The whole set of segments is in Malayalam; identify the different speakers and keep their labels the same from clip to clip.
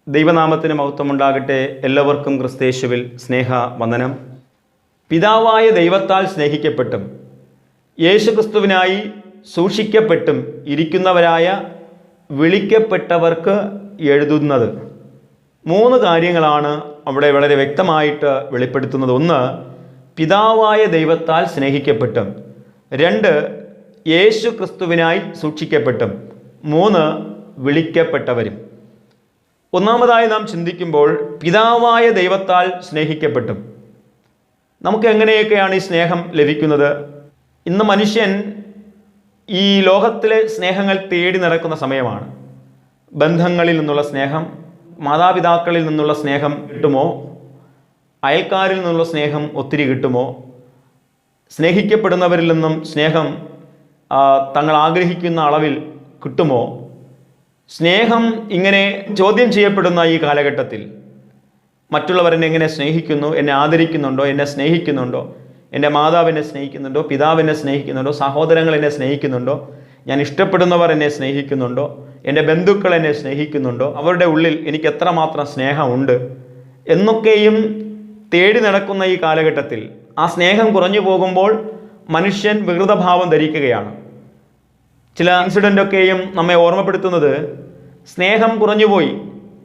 Speaker 1: ദൈവനാമത്തിന് മഹത്വമുണ്ടാകട്ടെ. എല്ലാവർക്കും ക്രിസ്തയേശുവിൽ സ്നേഹവന്ദനം. പിതാവായ ദൈവത്താൽ സ്നേഹിക്കപ്പെട്ടും യേശുക്രിസ്തുവിനായി സൂക്ഷിക്കപ്പെട്ടും ഇരിക്കുന്നവരായ വിളിക്കപ്പെട്ടവർക്ക് എഴുതുന്നത് 3 കാര്യങ്ങളാണ് അവിടെ വളരെ വ്യക്തമായിട്ട് വെളിപ്പെടുത്തുന്നത്. 1, പിതാവായ ദൈവത്താൽ സ്നേഹിക്കപ്പെട്ടും. 2, യേശുക്രിസ്തുവിനായി സൂക്ഷിക്കപ്പെട്ടും. 3, വിളിക്കപ്പെട്ടവരും. ഒന്നാമതായി നാം ചിന്തിക്കുമ്പോൾ പിതാവായ ദൈവത്താൽ സ്നേഹിക്കപ്പെട്ടും. നമുക്ക് എങ്ങനെയൊക്കെയാണ് ഈ സ്നേഹം ലഭിക്കുന്നത്? ഇന്ന് മനുഷ്യൻ ഈ ലോകത്തിലെ സ്നേഹങ്ങൾ തേടി നടക്കുന്ന സമയമാണ്. ബന്ധങ്ങളിൽ നിന്നുള്ള സ്നേഹം, മാതാപിതാക്കളിൽ നിന്നുള്ള സ്നേഹം കിട്ടുമോ? അയൽക്കാരിൽ നിന്നുള്ള സ്നേഹം ഒത്തിരി കിട്ടുമോ? സ്നേഹിക്കപ്പെടുന്നവരിൽ നിന്നും സ്നേഹം തങ്ങൾ ആഗ്രഹിക്കുന്ന അളവിൽ കിട്ടുമോ? സ്നേഹം ഇങ്ങനെ ചോദ്യം ചെയ്യപ്പെടുന്ന ഈ കാലഘട്ടത്തിൽ മറ്റുള്ളവർ എന്നെ എങ്ങനെ സ്നേഹിക്കുന്നു, എന്നെ ആദരിക്കുന്നുണ്ടോ, എന്നെ സ്നേഹിക്കുന്നുണ്ടോ, എൻ്റെ മാതാവ് എന്നെ സ്നേഹിക്കുന്നുണ്ടോ, പിതാവ് എന്നെ സ്നേഹിക്കുന്നുണ്ടോ, സഹോദരങ്ങൾ എന്നെ സ്നേഹിക്കുന്നുണ്ടോ, ഞാൻ ഇഷ്ടപ്പെടുന്നവർ എന്നെ സ്നേഹിക്കുന്നുണ്ടോ, എൻ്റെ ബന്ധുക്കൾ എന്നെ സ്നേഹിക്കുന്നുണ്ടോ, അവരുടെ ഉള്ളിൽ എനിക്ക് എത്രമാത്രം സ്നേഹമുണ്ട് എന്നൊക്കെയും തേടി നടക്കുന്ന ഈ കാലഘട്ടത്തിൽ ആ സ്നേഹം കുറഞ്ഞു പോകുമ്പോൾ മനുഷ്യൻ വികൃതഭാവം ധരിക്കുകയാണ്. ചില ഇൻസിഡൻ്റൊക്കെയും നമ്മെ ഓർമ്മപ്പെടുത്തുന്നത് സ്നേഹം കുറഞ്ഞുപോയി.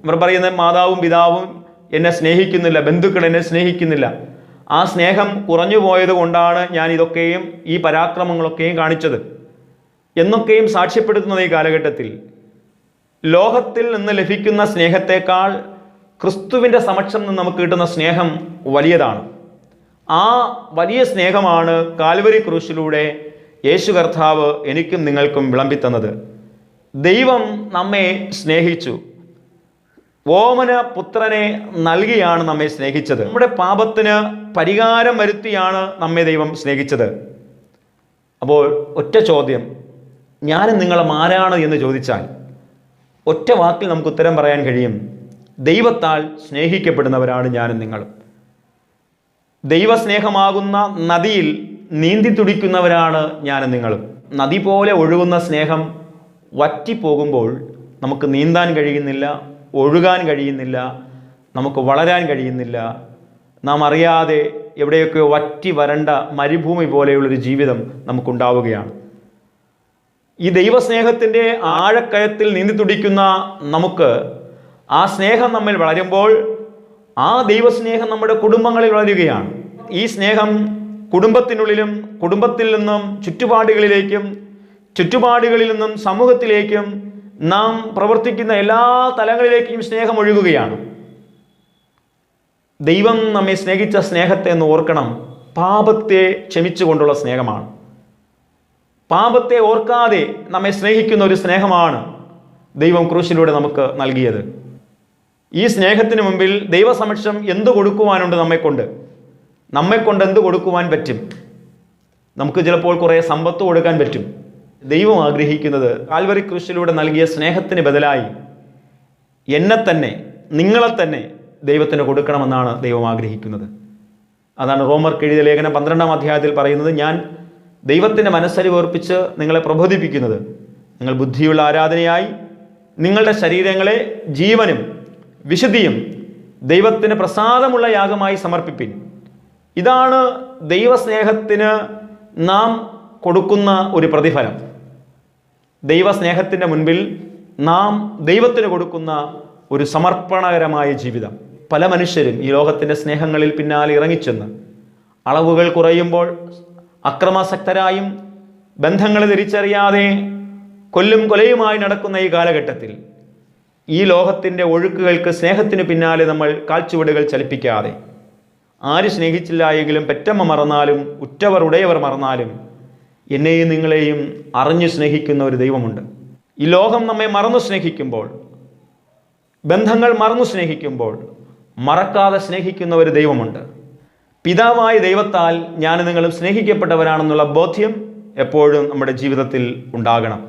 Speaker 1: അവർ പറയുന്നത് മാതാവും പിതാവും എന്നെ സ്നേഹിക്കുന്നില്ല, ബന്ധുക്കൾ എന്നെ സ്നേഹിക്കുന്നില്ല. ആ സ്നേഹം കുറഞ്ഞു പോയത് കൊണ്ടാണ് ഞാൻ ഇതൊക്കെയും ഈ പരാക്രമങ്ങളൊക്കെയും കാണിച്ചത് എന്നൊക്കെയും സാക്ഷ്യപ്പെടുത്തുന്നത് ഈ കാലഘട്ടത്തിൽ. ലോകത്തിൽ നിന്ന് ലഭിക്കുന്ന സ്നേഹത്തെക്കാൾ ക്രിസ്തുവിൻ്റെ സമക്ഷം നിന്ന് നമുക്ക് കിട്ടുന്ന സ്നേഹം വലിയതാണ്. ആ വലിയ സ്നേഹമാണ് കാൽവരി ക്രൂശിലൂടെ യേശു കർത്താവ് എനിക്കും നിങ്ങൾക്കും വിളമ്പിത്തന്നത്. ദൈവം നമ്മെ സ്നേഹിച്ചു. ഓമന പുത്രനെ നൽകിയാണ് നമ്മെ സ്നേഹിച്ചത്. നമ്മുടെ പാപത്തിന് പരിഹാരം വരുത്തിയാണ് നമ്മെ ദൈവം സ്നേഹിച്ചത്. അപ്പോൾ ഒറ്റ ചോദ്യം, ഞാനും നിങ്ങളും ആരാണ് എന്ന് ചോദിച്ചാൽ ഒറ്റ വാക്കിൽ നമുക്ക് ഉത്തരം പറയാൻ കഴിയും. ദൈവത്താൽ സ്നേഹിക്കപ്പെടുന്നവരാണ് ഞാനും നിങ്ങളും. ദൈവസ്നേഹമാകുന്ന നദിയിൽ നീന്തി തുടിക്കുന്നവരാണ് ഞാനും നിങ്ങളും. നദി പോലെ ഒഴുകുന്ന സ്നേഹം വറ്റിപ്പോകുമ്പോൾ നമുക്ക് നീന്താൻ കഴിയുന്നില്ല, ഒഴുകാൻ കഴിയുന്നില്ല, നമുക്ക് വളരാൻ കഴിയുന്നില്ല. നാം അറിയാതെ എവിടെയൊക്കെ വറ്റി വരണ്ട മരുഭൂമി പോലെയുള്ളൊരു ജീവിതം നമുക്കുണ്ടാവുകയാണ്. ഈ ദൈവസ്നേഹത്തിൻ്റെ ആഴക്കയത്തിൽ നീന്തി തുടിക്കുന്ന നമുക്ക് ആ സ്നേഹം നമ്മിൽ വളരുമ്പോൾ ആ ദൈവസ്നേഹം നമ്മുടെ കുടുംബങ്ങളിൽ വളരുകയാണ്. ഈ സ്നേഹം കുടുംബത്തിനുള്ളിലും കുടുംബത്തിൽ നിന്നും ചുറ്റുപാടുകളിലേക്കും ചുറ്റുപാടുകളിൽ നിന്നും സമൂഹത്തിലേക്കും നാം പ്രവർത്തിക്കുന്ന എല്ലാ തലങ്ങളിലേക്കും സ്നേഹം ഒഴുകുകയാണ്. ദൈവം നമ്മെ സ്നേഹിച്ച സ്നേഹത്തെ എന്ന് ഓർക്കണം. പാപത്തെ ക്ഷമിച്ചുകൊണ്ടുള്ള സ്നേഹമാണ്. പാപത്തെ ഓർക്കാതെ നമ്മെ സ്നേഹിക്കുന്ന ഒരു സ്നേഹമാണ് ദൈവം ക്രൂശിലൂടെ നമുക്ക് നൽകിയത്. ഈ സ്നേഹത്തിന് മുമ്പിൽ ദൈവസമക്ഷം എന്ത് കൊടുക്കുവാനുണ്ട്? നമ്മെക്കൊണ്ട് എന്ത് കൊടുക്കുവാൻ പറ്റും? നമുക്ക് ചിലപ്പോൾ കുറേ സമ്പത്ത് കൊടുക്കാൻ പറ്റും. ദൈവം ആഗ്രഹിക്കുന്നത് കാൽവരി ക്രൂശിലൂടെ നൽകിയ സ്നേഹത്തിന് ബദലായി എന്നെ തന്നെ, നിങ്ങളെ തന്നെ ദൈവത്തിന് കൊടുക്കണമെന്നാണ് ദൈവം ആഗ്രഹിക്കുന്നത്. അതാണ് റോമർക്ക് എഴുതിയ ലേഖനം 12-ാം അധ്യായത്തിൽ പറയുന്നത്, ഞാൻ ദൈവത്തിൻ്റെ മനസ്സരിവേർപ്പിച്ച് നിങ്ങളെ പ്രബോധിപ്പിക്കുന്നത് നിങ്ങൾ ബുദ്ധിയുള്ള ആരാധനയായി നിങ്ങളുടെ ശരീരങ്ങളെ ജീവനും വിശുദ്ധിയും ദൈവത്തിന് പ്രസാദമുള്ള യാഗമായി സമർപ്പിപ്പിൻ. ഇതാണ് ദൈവസ്നേഹത്തിന് നാം കൊടുക്കുന്ന ഒരു പ്രതിഫലം. ദൈവസ്നേഹത്തിൻ്റെ മുൻപിൽ നാം ദൈവത്തിന് കൊടുക്കുന്ന ഒരു സമർപ്പണകരമായ ജീവിതം. പല മനുഷ്യരും ഈ ലോകത്തിൻ്റെ സ്നേഹങ്ങളിൽ പിന്നാലെ ഇറങ്ങിച്ചെന്ന് അളവുകൾ കുറയുമ്പോൾ അക്രമാസക്തരായും ബന്ധങ്ങളെ തിരിച്ചറിയാതെ കൊല്ലും കൊലയുമായി നടക്കുന്ന ഈ കാലഘട്ടത്തിൽ ഈ ലോകത്തിൻ്റെ ഒഴുക്കുകൾക്ക് സ്നേഹത്തിന് പിന്നാലെ നമ്മൾ കാൽച്ചുവടുകൾ ചലിപ്പിക്കാതെ, ആര് സ്നേഹിച്ചില്ല എങ്കിലും പെറ്റമ്മ മറന്നാലും ഉറ്റവർ ഉടയവർ മറന്നാലും എന്നെയും നിങ്ങളെയും അറിഞ്ഞു സ്നേഹിക്കുന്ന ഒരു ദൈവമുണ്ട്. ഈ ലോകം നമ്മെ മറന്നു സ്നേഹിക്കുമ്പോൾ, ബന്ധങ്ങൾ മറന്നു സ്നേഹിക്കുമ്പോൾ മറക്കാതെ സ്നേഹിക്കുന്ന ഒരു ദൈവമുണ്ട്. പിതാവായ ദൈവത്താൽ ഞാൻ നിങ്ങളും സ്നേഹിക്കപ്പെട്ടവരാണെന്നുള്ള ബോധ്യം എപ്പോഴും നമ്മുടെ ജീവിതത്തിൽ ഉണ്ടാകണം.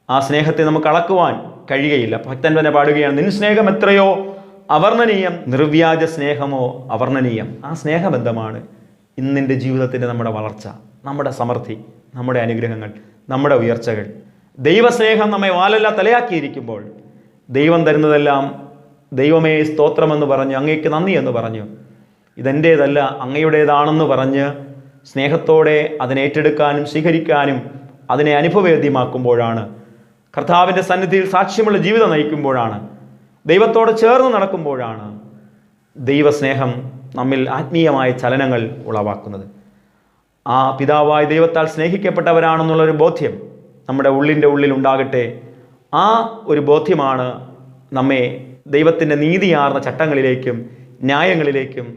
Speaker 1: ആ സ്നേഹത്തെ നമുക്ക് അളക്കുവാൻ കഴിയുകയില്ല. ഭക്തൻ തന്നെ പാടുകയാണ്, നിൻ സ്നേഹം എത്രയോ അവർണ്ണനീയം, നിർവ്യാജ സ്നേഹമോ അവർണ്ണനീയം. ആ സ്നേഹബന്ധമാണ് ഇന്നിൻ്റെ ജീവിതത്തിൻ്റെ നമ്മുടെ വളർച്ച, നമ്മുടെ സമൃദ്ധി, നമ്മുടെ അനുഗ്രഹങ്ങൾ, നമ്മുടെ ഉയർച്ചകൾ. ദൈവസ്നേഹം നമ്മെ വാലല്ല തലയാക്കിയിരിക്കുമ്പോൾ ദൈവം തരുന്നതെല്ലാം ദൈവമേ സ്തോത്രമെന്ന് പറഞ്ഞു, അങ്ങേക്ക് നന്ദി എന്ന് പറഞ്ഞു. ഇതെൻ്റേതല്ല അങ്ങയുടേതാണെന്ന് പറഞ്ഞ് സ്നേഹത്തോടെ അതിനെ ഏറ്റെടുക്കാനും സ്വീകരിക്കാനും അതിനെ അനുഭവവേദ്യമാക്കുമ്പോഴാണ്, കർത്താവിൻ്റെ സന്നിധിയിൽ സാക്ഷ്യമുള്ള ജീവിതം നയിക്കുമ്പോഴാണ്, ദൈവത്തോട് ചേർന്ന് നടക്കുമ്പോഴാണ് ദൈവസ്നേഹം നമ്മിൽ ആത്മീയമായ ചലനങ്ങൾ ഉളവാക്കുന്നത്. ആ പിതാവായ ദൈവത്താൽ സ്നേഹിക്കപ്പെട്ടവരാണെന്നുള്ളൊരു ബോധ്യം നമ്മുടെ ഉള്ളിൽ ഉണ്ടാകട്ടെ. ആ ഒരു ബോധ്യമാണ് നമ്മെ ദൈവത്തിൻ്റെ നീതിയാർന്ന ചട്ടങ്ങളിലേക്കും ന്യായങ്ങളിലേക്കും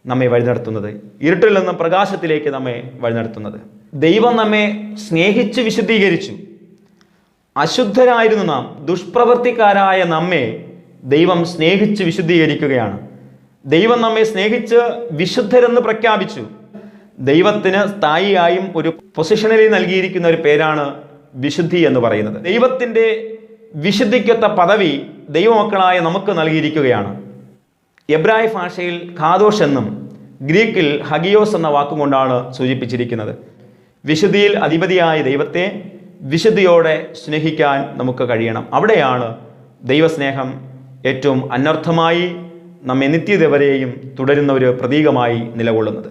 Speaker 1: നമ്മെ വഴി നടത്തുന്നത്, ഇരുട്ടിൽ നിന്നും പ്രകാശത്തിലേക്ക് നമ്മെ വഴി നടത്തുന്നത്. ദൈവം നമ്മെ സ്നേഹിച്ച് വിശുദ്ധീകരിച്ചു. അശുദ്ധരായിരുന്നു നാം, ദുഷ്പ്രവൃത്തിക്കാരായ നമ്മെ ദൈവം സ്നേഹിച്ച് വിശുദ്ധീകരിക്കുകയാണ്. ദൈവം നമ്മെ സ്നേഹിച്ച് വിശുദ്ധരെന്ന് പ്രഖ്യാപിച്ചു. ദൈവത്തിന് സ്ഥായിയായും ഒരു പൊസിഷനിൽ നൽകിയിരിക്കുന്ന ഒരു പേരാണ് വിശുദ്ധി എന്ന് പറയുന്നത്. ദൈവത്തിൻ്റെ വിശുദ്ധിക്കൊത്ത പദവി ദൈവമക്കളായ നമുക്ക് നൽകിയിരിക്കുകയാണ്. എബ്രായ ഭാഷയിൽ ഖാദോഷ് എന്നും ഗ്രീക്കിൽ ഹഗിയോസ് എന്ന വാക്കുകൊണ്ടാണ് സൂചിപ്പിച്ചിരിക്കുന്നത്. വിശുദ്ധിയിൽ അധിപതിയായ ദൈവത്തെ വിശുദ്ധിയോടെ സ്നേഹിക്കാൻ നമുക്ക് കഴിയണം. അവിടെയാണ് ദൈവസ്നേഹം ഏറ്റവും അനർത്ഥമായി നമ്മെ നിത്യത വരെയും തുടരുന്ന ഒരു പ്രതീകമായി നിലകൊള്ളുന്നത്.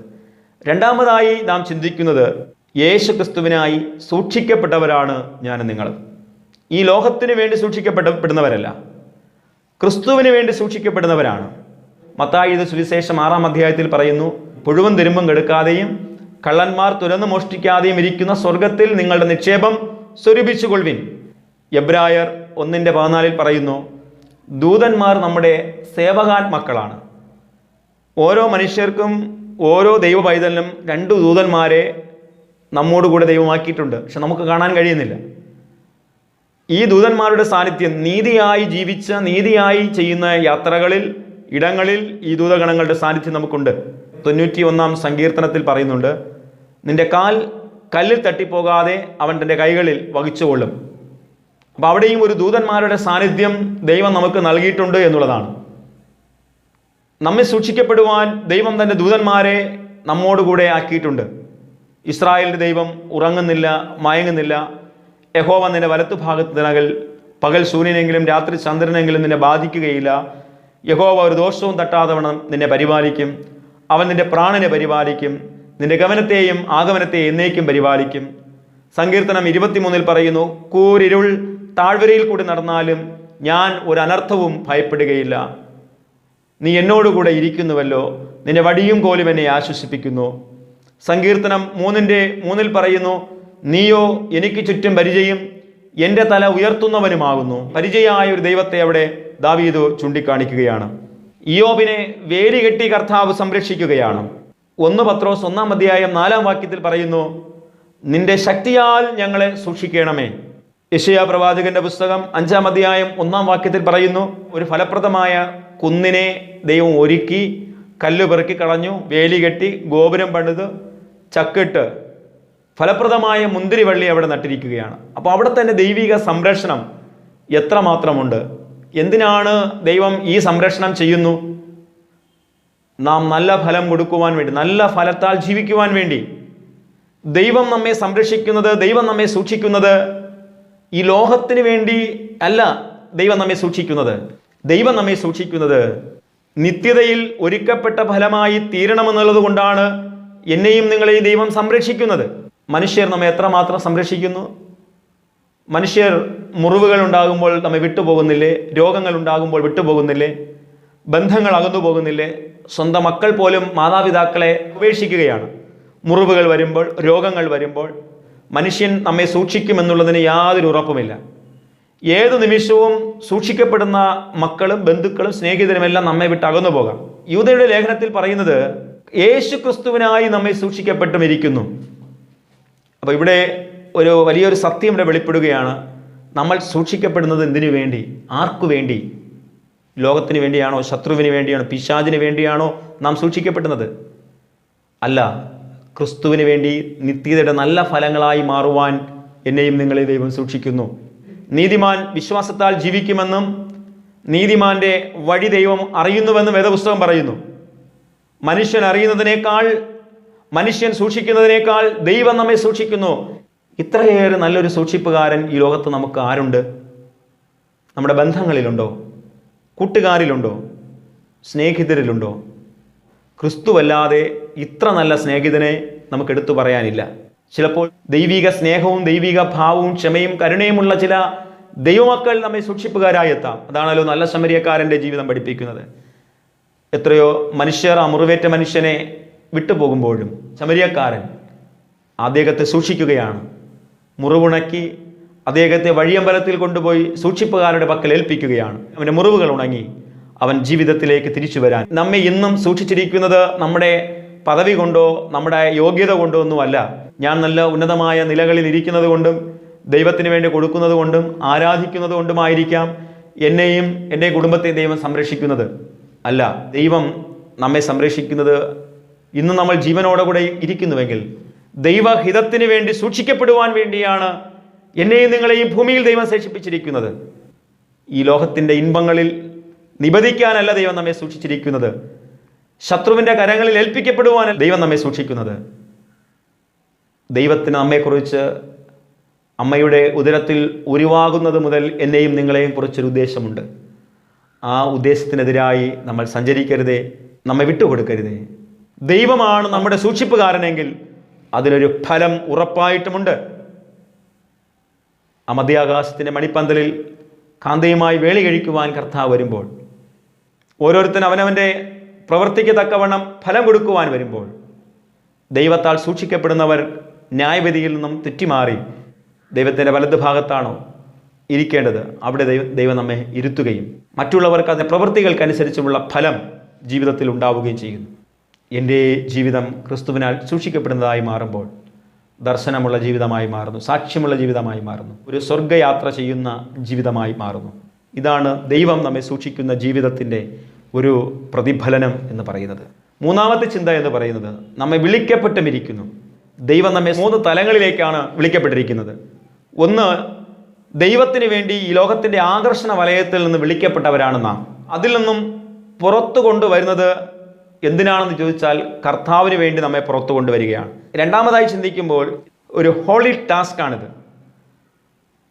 Speaker 1: രണ്ടാമതായി നാം ചിന്തിക്കുന്നത്, യേശു ക്രിസ്തുവിനായി സൂക്ഷിക്കപ്പെട്ടവരാണ് ഞാനും നിങ്ങളും. ഈ ലോകത്തിന് വേണ്ടി സൂക്ഷിക്കപ്പെടുന്നവരല്ല, ക്രിസ്തുവിന് വേണ്ടി സൂക്ഷിക്കപ്പെടുന്നവരാണ്. മത്തായി ഇത് സുവിശേഷം 6-ാം അധ്യായത്തിൽ പറയുന്നു, പുഴുവും തിരുമ്പും കെടുക്കാതെയും കള്ളന്മാർ തുരന്നു മോഷ്ടിക്കാതെയും ഇരിക്കുന്ന സ്വർഗത്തിൽ നിങ്ങളുടെ നിക്ഷേപം സ്വരൂപിച്ചുകൊള്ളുവിൻ. എബ്രായർ 1:14 പറയുന്നു, ദൂതന്മാർ നമ്മുടെ സേവകാത്മാക്കളാണ്. ഓരോ മനുഷ്യർക്കും ഓരോ ദൈവ പൈതലിനും 2 ദൂതന്മാരെ നമ്മോടുകൂടെ ദൈവമാക്കിയിട്ടുണ്ട്. പക്ഷെ നമുക്ക് കാണാൻ കഴിയുന്നില്ല. ഈ ദൂതന്മാരുടെ സാന്നിധ്യം നീതിയായി ജീവിച്ച, നീതിയായി ചെയ്യുന്ന യാത്രകളിൽ, ഇടങ്ങളിൽ ഈ ദൂതഗണങ്ങളുടെ സാന്നിധ്യം നമുക്കുണ്ട്. 91-ാം സങ്കീർത്തനത്തിൽ പറയുന്നുണ്ട്, നിന്റെ കാൽ കല്ലിൽ തട്ടിപ്പോകാതെ അവൻ തൻ്റെ കൈകളിൽ വഹിച്ചുകൊള്ളും. അപ്പം അവിടെയും ഒരു ദൂതന്മാരുടെ സാന്നിധ്യം ദൈവം നമുക്ക് നൽകിയിട്ടുണ്ട് എന്നുള്ളതാണ്. നമ്മെ സൂക്ഷിക്കപ്പെടുവാൻ ദൈവം തൻ്റെ ദൂതന്മാരെ നമ്മോടുകൂടെ ആക്കിയിട്ടുണ്ട്. ഇസ്രായേലിൻ്റെ ദൈവം ഉറങ്ങുന്നില്ല, മയങ്ങുന്നില്ല. യഹോവ നിന്റെ വലത്തുഭാഗത്ത് നിന്നകൽ, പകൽ സൂര്യനെങ്കിലും രാത്രി ചന്ദ്രനെങ്കിലും നിന്നെ ബാധിക്കുകയില്ല. യഹോവ ഒരു ദോഷവും തട്ടാതവണ്ണം നിന്നെ പരിപാലിക്കും. അവൻ നിന്റെ പ്രാണനെ പരിപാലിക്കും, നിന്റെ ഗമനത്തെയും ആഗമനത്തെയും എന്നേക്കും പരിപാലിക്കും. സങ്കീർത്തനം 23 പറയുന്നു, കൂരിരുൾ താഴ്വരയിൽ കൂടി നടന്നാലും ഞാൻ ഒരു അനർത്ഥവും ഭയപ്പെടുകയില്ല. നീ എന്നോടുകൂടെ ഇരിക്കുന്നുവല്ലോ, നിന്റെ വടിയും കോലും എന്നെ ആശ്വസിപ്പിക്കുന്നു. സങ്കീർത്തനം 3:3 പറയുന്നു, നീയോ എനിക്ക് ചുറ്റും പരിചയം, എൻ്റെ തല ഉയർത്തുന്നവനുമാകുന്നു. പരിചയമായ ഒരു ദൈവത്തെ അവിടെ ദാവീദ് ചൂണ്ടിക്കാണിക്കുകയാണ്. ഇയ്യോബിനെ വേലികെട്ടി കർത്താവ് സംരക്ഷിക്കുകയാണ്. 1 പത്രോസ് 1-ാം അധ്യായം 4-ാം വാക്യത്തിൽ പറയുന്നു, നിന്റെ ശക്തിയാൽ ഞങ്ങളെ സൂക്ഷിക്കണമേ. യെശയ്യാ പ്രവാചകന്റെ പുസ്തകം 5-ാം അധ്യായം 1-ാം വാക്യത്തിൽ പറയുന്നു, ഒരു ഫലപ്രദമായ കുന്നിനെ ദൈവം ഒരുക്കി, കല്ല് പെറുക്കി കളഞ്ഞു, വേലി കെട്ടി, ഗോപുരം പണിത്, ചക്കിട്ട് ഫലപ്രദമായ മുന്തിരിവള്ളി അവിടെ നട്ടിരിക്കുകയാണ്. അപ്പോൾ അവിടെ തന്നെ ദൈവിക സംരക്ഷണം എത്രമാത്രമുണ്ട്. എന്തിനാണ് ദൈവം ഈ സംരക്ഷണം ചെയ്യുന്നു? നാം നല്ല ഫലം കൊടുക്കുവാൻ വേണ്ടി, നല്ല ഫലത്താൽ ജീവിക്കുവാൻ വേണ്ടി. ദൈവം നമ്മെ സംരക്ഷിക്കുന്നത്, ദൈവം നമ്മെ സൂക്ഷിക്കുന്നത് ഈ ലോകത്തിന് വേണ്ടി അല്ല. ദൈവം നമ്മെ സൂക്ഷിക്കുന്നത് നിത്യതയിൽ ഒരുക്കപ്പെട്ട ഫലമായി തീരണമെന്നുള്ളത് കൊണ്ടാണ് എന്നെയും നിങ്ങളെയും ദൈവം സംരക്ഷിക്കുന്നത്. മനുഷ്യർ നമ്മെ എത്രമാത്രം സംരക്ഷിക്കുന്നു? മനുഷ്യർ മുറിവുകൾ ഉണ്ടാകുമ്പോൾ നമ്മെ വിട്ടുപോകുന്നില്ലേ? രോഗങ്ങൾ ഉണ്ടാകുമ്പോൾ വിട്ടുപോകുന്നില്ലേ? ബന്ധങ്ങൾ അകന്നു പോകുന്നില്ലേ? സ്വന്തം മക്കൾ പോലും മാതാപിതാക്കളെ ഉപേക്ഷിക്കുകയാണ്. മുറിവുകൾ വരുമ്പോൾ, രോഗങ്ങൾ വരുമ്പോൾ മനുഷ്യൻ നമ്മെ സൂക്ഷിക്കുമെന്നുള്ളതിന് യാതൊരു ഉറപ്പുമില്ല. ഏതു നിമിഷവും സൂക്ഷിക്കപ്പെടുന്ന മക്കളും ബന്ധുക്കളും സ്നേഹിതരുമെല്ലാം നമ്മെ വിട്ട് അകന്നു പോകാം. യൂദയുടെ ലേഖനത്തിൽ പറയുന്നത്, യേശു ക്രിസ്തുവിനായി നമ്മെ സൂക്ഷിക്കപ്പെട്ടുമിരിക്കുന്നു. അപ്പോൾ ഇവിടെ ഒരു വലിയൊരു സത്യം ഇവിടെ വെളിപ്പെടുകയാണ്. നമ്മൾ സൂക്ഷിക്കപ്പെടുന്നത് എന്തിനു വേണ്ടി? ആർക്കു വേണ്ടി? ലോകത്തിന് വേണ്ടിയാണോ? ശത്രുവിന് വേണ്ടിയാണോ? പിശാചിന് വേണ്ടിയാണോ നാം സൂക്ഷിക്കപ്പെടുന്നത്? അല്ല, ക്രിസ്തുവിന് വേണ്ടി നിത്യതയുടെ നല്ല ഫലങ്ങളായി മാറുവാൻ എന്നെയും നിങ്ങളെ ദൈവം സൂക്ഷിക്കുന്നു. നീതിമാൻ വിശ്വാസത്താൽ ജീവിക്കുമെന്നും നീതിമാന്റെ വഴി ദൈവം അറിയുന്നുവെന്നും വേദപുസ്തകം പറയുന്നു. മനുഷ്യൻ അറിയുന്നതിനേക്കാൾ, മനുഷ്യൻ സൂക്ഷിക്കുന്നതിനേക്കാൾ ദൈവം നമ്മെ സൂക്ഷിക്കുന്നു. ഇത്രയേറെ നല്ലൊരു സൂക്ഷിപ്പുകാരൻ ഈ ലോകത്ത് നമുക്ക് ആരുണ്ട്? നമ്മുടെ ബന്ധങ്ങളിലുണ്ടോ? കൂട്ടുകാരിലുണ്ടോ? സ്നേഹിതരിലുണ്ടോ? ക്രിസ്തുവല്ലാതെ ഇത്ര നല്ല സ്നേഹിതനെ നമുക്ക് എടുത്തു പറയാനില്ല. ചിലപ്പോൾ ദൈവിക സ്നേഹവും ദൈവിക ഭാവവും ക്ഷമയും കരുണയുമുള്ള ചില ദൈവമക്കൾ നമ്മെ സൂക്ഷിപ്പുകാരായി എത്താം. അതാണല്ലോ നല്ല ശമരിയക്കാരൻ്റെ ജീവിതം പഠിപ്പിക്കുന്നത്. എത്രയോ മനുഷ്യർ ആ മുറിവേറ്റ മനുഷ്യനെ വിട്ടുപോകുമ്പോഴും ശമരിയക്കാരൻ അദ്ദേഹത്തെ സൂക്ഷിക്കുകയാണ്. മുറിവുണക്കി അദ്ദേഹത്തെ വഴിയമ്പലത്തിൽ കൊണ്ടുപോയി സൂക്ഷിപ്പുകാരുടെ പക്കൽ ഏൽപ്പിക്കുകയാണ്. അവൻ്റെ മുറിവുകൾ ഉണങ്ങി അവൻ ജീവിതത്തിലേക്ക് തിരിച്ചു വരാൻ. നമ്മെ ഇന്നും സൂക്ഷിച്ചിരിക്കുന്നത് നമ്മുടെ പദവി കൊണ്ടോ നമ്മുടെ യോഗ്യത കൊണ്ടോ ഒന്നുമല്ല. ഞാൻ നല്ല ഉന്നതമായ നിലകളിൽ ഇരിക്കുന്നത് കൊണ്ടും ദൈവത്തിന് വേണ്ടി കൊടുക്കുന്നത് കൊണ്ടും ആരാധിക്കുന്നത് കൊണ്ടുമായിരിക്കാം എന്നെയും എൻ്റെ കുടുംബത്തെയും ദൈവം സംരക്ഷിക്കുന്നത്. അല്ല, ദൈവം നമ്മെ സംരക്ഷിക്കുന്നത് ഇന്ന് നമ്മൾ ജീവനോടെ കൂടെ ഇരിക്കുന്നുവെങ്കിൽ ദൈവഹിതത്തിന് വേണ്ടി സൂക്ഷിക്കപ്പെടുവാൻ വേണ്ടിയാണ് എന്നെയും നിങ്ങളെയും ഭൂമിയിൽ ദൈവം ശേഷിപ്പിച്ചിരിക്കുന്നത്. ഈ ലോകത്തിൻ്റെ ഇൻപങ്ങളിൽ നിബദിക്കാനല്ല ദൈവം നമ്മെ സൂക്ഷിച്ചിരിക്കുന്നത്. ശത്രുവിൻ്റെ കരങ്ങളിൽ ഏൽപ്പിക്കപ്പെടുവാനല്ല ദൈവം നമ്മെ സൂക്ഷിക്കുന്നത്. ദൈവത്തിന് നമ്മെക്കുറിച്ച് അമ്മയുടെ ഉദരത്തിൽ ഉരുവാകുന്നത് മുതൽ എന്നെയും നിങ്ങളെയും കുറിച്ചൊരു ഉദ്ദേശമുണ്ട്. ആ ഉദ്ദേശത്തിനെതിരായി നമ്മൾ സഞ്ചരിക്കരുതേ, നമ്മെ വിട്ടുകൊടുക്കരുതേ. ദൈവമാണ് നമ്മുടെ സൂക്ഷിപ്പുകാരനെങ്കിൽ അതിനൊരു ഫലം ഉറപ്പായിട്ടുമുണ്ട്. ആ മധ്യാകാശത്തിൻ്റെ മണിപ്പന്തലിൽ കാന്തയുമായി വേളി കഴിക്കുവാൻ കർത്താവ് വരുമ്പോൾ, ഓരോരുത്തരും അവനവൻ്റെ പ്രവൃത്തിക്ക് തക്കവണ്ണം ഫലം കൊടുക്കുവാൻ വരുമ്പോൾ, ദൈവത്താൽ സൂക്ഷിക്കപ്പെടുന്നവർ ന്യായവിധിയിൽ നിന്നും തെറ്റിമാറി ദൈവത്തിൻ്റെ വലത് ഭാഗത്താണോ ഇരിക്കേണ്ടത്, അവിടെ ദൈവം നമ്മെ ഇരുത്തുകയും മറ്റുള്ളവർക്ക് അതിൻ്റെ പ്രവൃത്തികൾക്കനുസരിച്ചുള്ള ഫലം ജീവിതത്തിൽ ഉണ്ടാവുകയും ചെയ്യുന്നു. എൻ്റെ ജീവിതം ക്രിസ്തുവിനാൽ സൂക്ഷിക്കപ്പെടുന്നതായി മാറുമ്പോൾ ദർശനമുള്ള ജീവിതമായി മാറുന്നു, സാക്ഷ്യമുള്ള ജീവിതമായി മാറുന്നു, ഒരു സ്വർഗയാത്ര ചെയ്യുന്ന ജീവിതമായി മാറുന്നു. ഇതാണ് ദൈവം നമ്മെ സൂക്ഷിക്കുന്ന ജീവിതത്തിൻ്റെ ഒരു പ്രതിഫലനം എന്ന് പറയുന്നത്. മൂന്നാമത്തെ ചിന്ത എന്ന് പറയുന്നത്, നമ്മെ വിളിക്കപ്പെട്ടും ഇരിക്കുന്നു. ദൈവം നമ്മെ 3 തലങ്ങളിലേക്കാണ് വിളിക്കപ്പെട്ടിരിക്കുന്നത്. ഒന്ന്, ദൈവത്തിന് വേണ്ടി ഈ ലോകത്തിൻ്റെ ആകർഷണ വലയത്തിൽ നിന്ന് വിളിക്കപ്പെട്ടവരാണ് നാം. അതിൽ നിന്നും പുറത്തു കൊണ്ടുവരുന്നത് എന്തിനാണെന്ന് ചോദിച്ചാൽ കർത്താവിന് വേണ്ടി നമ്മെ പുറത്തു കൊണ്ടുവരികയാണ്. രണ്ടാമതായി ചിന്തിക്കുമ്പോൾ ഒരു ഹോളി ടാസ്ക്കാണിത്.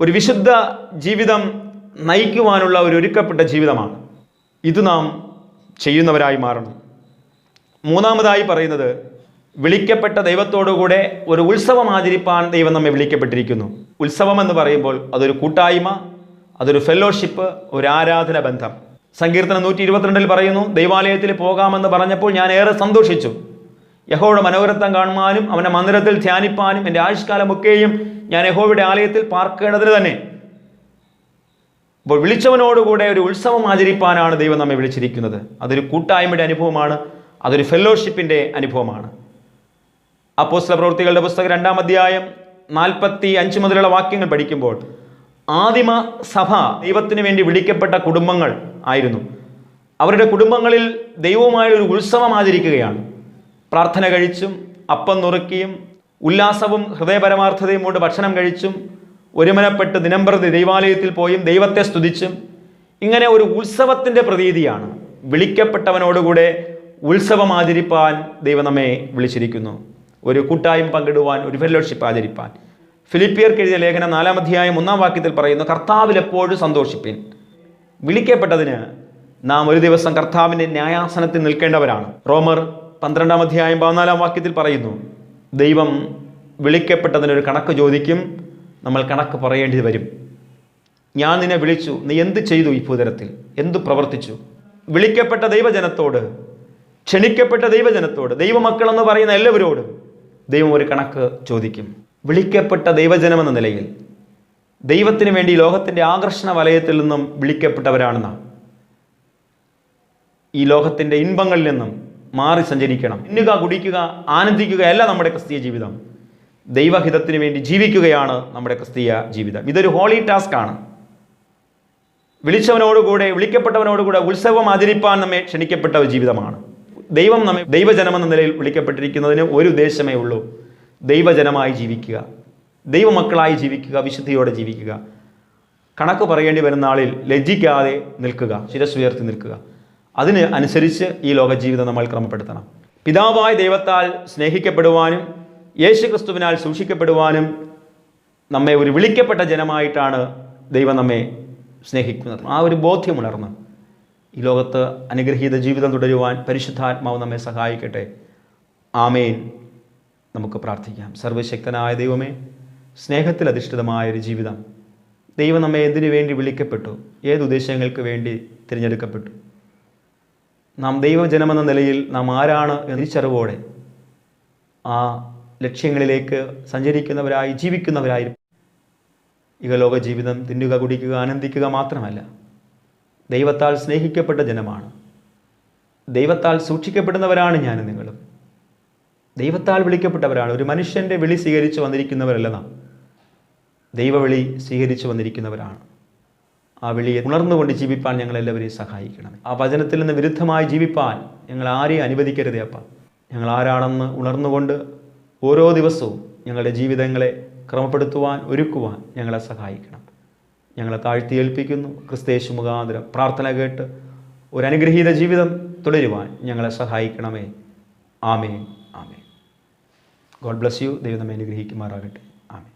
Speaker 1: ഒരു വിശുദ്ധ ജീവിതം നയിക്കുവാനുള്ള ഒരു ഒരുക്കപ്പെട്ട ജീവിതമാണ്. ഇത് നാം ചെയ്യുന്നവരായി മാറണം. മൂന്നാമതായി പറയുന്നത്, വിളിക്കപ്പെട്ട ദൈവത്തോടുകൂടെ ഒരു ഉത്സവം ആചരിപ്പാൻ ദൈവം നമ്മെ വിളിക്കപ്പെട്ടിരിക്കുന്നു. ഉത്സവം എന്ന് പറയുമ്പോൾ അതൊരു കൂട്ടായ്മ, അതൊരു ഫെലോഷിപ്പ്, ഒരു ആരാധന ബന്ധം. സങ്കീർത്തനം 122 പറയുന്നു, ദൈവാലയത്തിൽ പോകാമെന്ന് പറഞ്ഞപ്പോൾ ഞാൻ ഏറെ സന്തോഷിച്ചു. യഹോവയുടെ മനോഹരത്വം കാണുവാനും അവൻ്റെ മന്ദിരത്തിൽ ധ്യാനിപ്പാനും എൻ്റെ ആയുഷ്കാലമൊക്കെയും ഞാൻ യഹോവയുടെ ആലയത്തിൽ പാർക്കേണ്ടതിന് തന്നെ. അപ്പോൾ വിളിച്ചവനോടുകൂടെ ഒരു ഉത്സവം ആചരിപ്പാനാണ് ദൈവം നമ്മെ വിളിച്ചിരിക്കുന്നത്. അതൊരു കൂട്ടായ്മയുടെ അനുഭവമാണ്, അതൊരു ഫെലോഷിപ്പിൻ്റെ അനുഭവമാണ്. അപ്പോസ്തല പ്രവൃത്തികളുടെ പുസ്തകം 2-ാം അധ്യായം 45 മുതലുള്ള വാക്യങ്ങൾ പഠിക്കുമ്പോൾ, ആദിമ സഭ ദൈവത്തിന് വേണ്ടി വിളിക്കപ്പെട്ട കുടുംബങ്ങൾ ആയിരുന്നു. അവരുടെ കുടുംബങ്ങളിൽ ദൈവവുമായൊരു ഉത്സവം ആചരിക്കുകയാണ്. പ്രാർത്ഥന കഴിച്ചും അപ്പം നുറുക്കിയും ഉല്ലാസവും ഹൃദയപരമാർത്ഥതയും കൊണ്ട് ഭക്ഷണം കഴിച്ചും ഒരുമനപ്പെട്ട് ദിനംപ്രതി ദൈവാലയത്തിൽ പോയും ദൈവത്തെ സ്തുതിച്ചും ഇങ്ങനെ ഒരു ഉത്സവത്തിൻ്റെ പ്രതീതിയാണ്. വിളിക്കപ്പെട്ടവനോടുകൂടെ ഉത്സവം ആചരിപ്പാൻ ദൈവം നമ്മെ വിളിച്ചിരിക്കുന്നു. ഒരു കൂട്ടായ്മ പങ്കിടുവാൻ, ഒരു ഫെലോഷിപ്പ് ആചരിപ്പാൻ. ഫിലിപ്പിയർക്ക് എഴുതിയ ലേഖനം 4-ാം അധ്യായം 1-ാം വാക്യത്തിൽ പറയുന്നു, കർത്താവിൽ എപ്പോഴും സന്തോഷിപ്പിൻ. വിളിക്കപ്പെട്ടതിന് നാം ഒരു ദിവസം കർത്താവിൻ്റെ ന്യായാസനത്തിൽ നിൽക്കേണ്ടവരാണ്. റോമർ 12-ാം അധ്യായം 14-ാം വാക്യത്തിൽ പറയുന്നു, ദൈവം വിളിക്കപ്പെട്ടതിനൊരു കണക്ക് ചോദിക്കും, നമ്മൾ കണക്ക് പറയേണ്ടി വരും. ഞാൻ നിന്നെ വിളിച്ചു, നീ എന്ത് ചെയ്തു, ഈ ഭൂതലത്തിൽ എന്തു പ്രവർത്തിച്ചു? വിളിക്കപ്പെട്ട ദൈവജനത്തോട്, ക്ഷണിക്കപ്പെട്ട ദൈവജനത്തോട്, ദൈവമക്കളെന്ന് പറയുന്ന എല്ലാവരോടും ദൈവം ഒരു കണക്ക് ചോദിക്കും. വിളിക്കപ്പെട്ട ദൈവജനമെന്ന നിലയിൽ ദൈവത്തിന് വേണ്ടി ലോകത്തിൻ്റെ ആകർഷണ വലയത്തിൽ നിന്നും വിളിക്കപ്പെട്ടവരാണ് നാം. ഈ ലോകത്തിൻ്റെ ഇൻപങ്ങളിൽ നിന്നും മാറി സഞ്ചരിക്കണം. തിന്നുക, കുടിക്കുക, ആനന്ദിക്കുക അല്ല നമ്മുടെ ക്രിസ്തീയ ജീവിതം. ദൈവഹിതത്തിന് വേണ്ടി ജീവിക്കുകയാണ് നമ്മുടെ ക്രിസ്തീയ ജീവിതം. ഇതൊരു ഹോളി ടാസ്ക്കാണ്. വിളിച്ചവനോടുകൂടെ, വിളിക്കപ്പെട്ടവനോടുകൂടെ ഉത്സവം ആചരിപ്പാൻ നമ്മെ ക്ഷണിക്കപ്പെട്ട ഒരു ജീവിതമാണ്. ദൈവം നമ്മെ ദൈവജനമെന്ന നിലയിൽ വിളിക്കപ്പെട്ടിരിക്കുന്നതിന് ഒരു ഉദ്ദേശമേ ഉള്ളൂ, ദൈവജനമായി ജീവിക്കുക, ദൈവമക്കളായി ജീവിക്കുക, വിശുദ്ധിയോടെ ജീവിക്കുക. കണക്ക് പറയേണ്ടി വരുന്ന ആളിൽ ലജ്ജിക്കാതെ നിൽക്കുക, ശിരസ്സുയർത്തി നിൽക്കുക. അതിന് അനുസരിച്ച് ഈ ലോക ജീവിതം നമ്മൾ ക്രമപ്പെടുത്തണം. പിതാവായ ദൈവത്താൽ സ്നേഹിക്കപ്പെടുവാനും യേശു ക്രിസ്തുവിനാൽ സൂക്ഷിക്കപ്പെടുവാനും നമ്മെ ഒരു വിളിക്കപ്പെട്ട ജനമായിട്ടാണ് ദൈവം നമ്മെ സ്നേഹിക്കുന്നത്. ആ ഒരു ബോധ്യമുണർന്ന് ഈ ലോകത്ത് അനുഗ്രഹീത ജീവിതം തുടരുവാൻ പരിശുദ്ധാത്മാവ് നമ്മെ സഹായിക്കട്ടെ. ആമേൻ. നമുക്ക് പ്രാർത്ഥിക്കാം. സർവശക്തനായ ദൈവമേ, സ്നേഹത്തിൽ അധിഷ്ഠിതമായൊരു ജീവിതം, ദൈവം നമ്മെ എന്തിനു വേണ്ടി വിളിക്കപ്പെട്ടു, ഏത് ഉദ്ദേശങ്ങൾക്ക് വേണ്ടി തിരഞ്ഞെടുക്കപ്പെട്ടു, നാം ദൈവജനമെന്ന നിലയിൽ നാം ആരാണ് എന്ന തിരിച്ചറിവോടെ ആ ലക്ഷ്യങ്ങളിലേക്ക് സഞ്ചരിക്കുന്നവരായി ജീവിക്കുന്നവരായി ഇഹലോക ജീവിതം തിന്നുക, കുടിക്കുക, ആനന്ദിക്കുക മാത്രമല്ല, ദൈവത്താൽ സ്നേഹിക്കപ്പെട്ട ജനമാണ്. ദൈവത്താൽ സൂക്ഷിക്കപ്പെടുന്നവരാണ് ഞാനും നിങ്ങളും. ദൈവത്താൽ വിളിക്കപ്പെട്ടവരാണ്. ഒരു മനുഷ്യൻ്റെ വിളി സ്വീകരിച്ച് വന്നിരിക്കുന്നവരല്ല നാം, ദൈവവിളി സ്വീകരിച്ച് വന്നിരിക്കുന്നവരാണ്. ആ വിളിയെ ഉണർന്നുകൊണ്ട് ജീവിപ്പാൻ ഞങ്ങളെല്ലാവരെയും സഹായിക്കണം. ആ വചനത്തിൽ നിന്ന് വിരുദ്ധമായി ജീവിപ്പാൻ ഞങ്ങൾ ആരെയും അനുവദിക്കരുതേ അപ്പ. ഞങ്ങൾ ആരാണെന്ന് ഉണർന്നുകൊണ്ട് ഓരോ ദിവസവും ഞങ്ങളുടെ ജീവിതങ്ങളെ ക്രമപ്പെടുത്തുവാൻ, ഒരുക്കുവാൻ ഞങ്ങളെ സഹായിക്കണം. ഞങ്ങളെ താഴ്ത്തി ഏൽപ്പിക്കുന്നു. ക്രിസ്തയേശു മുഖാന്തരം പ്രാർത്ഥന കേട്ട് ഒരു അനുഗ്രഹീത ജീവിതം തുടരുവാൻ ഞങ്ങളെ സഹായിക്കണമേ. ആമേൻ. ആമേൻ. God bless you. ദൈവം നമ്മെ അനുഗ്രഹിക്കുമാറാകട്ടെ. ആമേൻ.